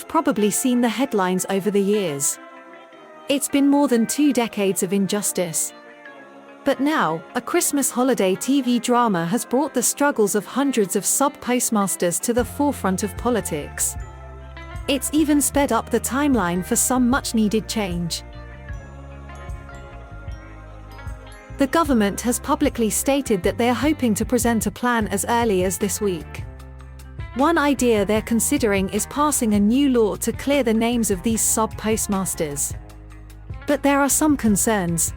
probably seen the headlines over the years. It's been more than 2 decades of injustice. But now, a Christmas holiday TV drama has brought the struggles of hundreds of sub-postmasters to the forefront of politics. It's even sped up the timeline for some much-needed change. The government has publicly stated that they are hoping to present a plan as early as this week. One idea they're considering is passing a new law to clear the names of these sub-postmasters. But there are some concerns.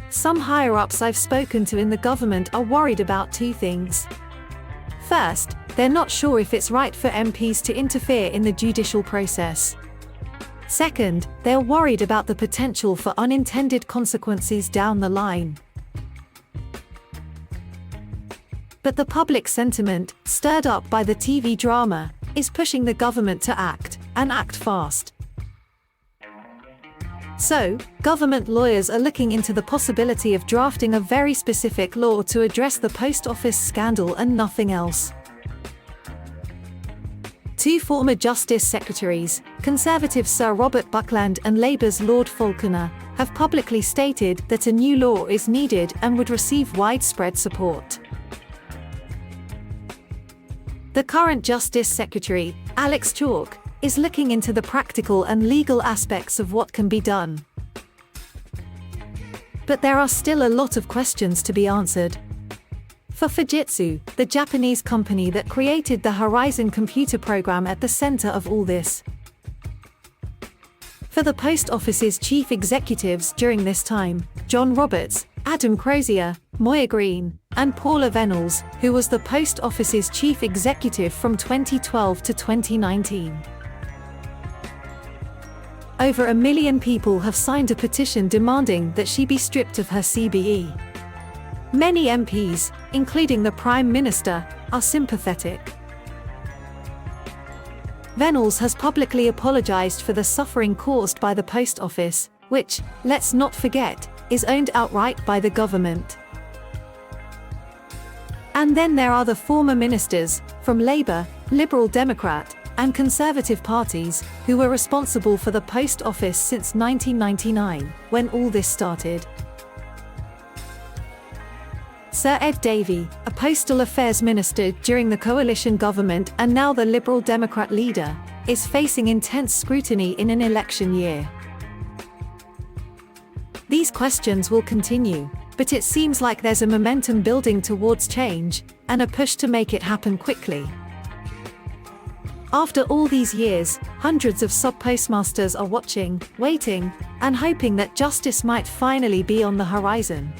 Some higher-ups I've spoken to in the government are worried about 2 things. First, they're not sure if it's right for MPs to interfere in the judicial process. Second, they're worried about the potential for unintended consequences down the line. But the public sentiment, stirred up by the TV drama, is pushing the government to act, and act fast. So, government lawyers are looking into the possibility of drafting a very specific law to address the post office scandal and nothing else. 2 former Justice Secretaries, Conservative Sir Robert Buckland and Labour's Lord Falconer, have publicly stated that a new law is needed and would receive widespread support. The current Justice Secretary, Alex Chalk, is looking into the practical and legal aspects of what can be done. But there are still a lot of questions to be answered. For Fujitsu, the Japanese company that created the Horizon computer program at the center of all this. For the Post Office's chief executives during this time, John Roberts, Adam Crozier, Moya Green, and Paula Venables, who was the Post Office's chief executive from 2012 to 2019. Over 1 million people have signed a petition demanding that she be stripped of her CBE. Many MPs, including the Prime Minister, are sympathetic. Venables has publicly apologized for the suffering caused by the Post Office, which, let's not forget, is owned outright by the government. And then there are the former ministers, from Labour, Liberal Democrat, and Conservative parties, who were responsible for the Post Office since 1999, when all this started. Sir Ed Davey, a Postal Affairs Minister during the coalition government and now the Liberal Democrat leader, is facing intense scrutiny in an election year. These questions will continue, but it seems like there's a momentum building towards change, and a push to make it happen quickly. After all these years, hundreds of sub-postmasters are watching, waiting, and hoping that justice might finally be on the horizon.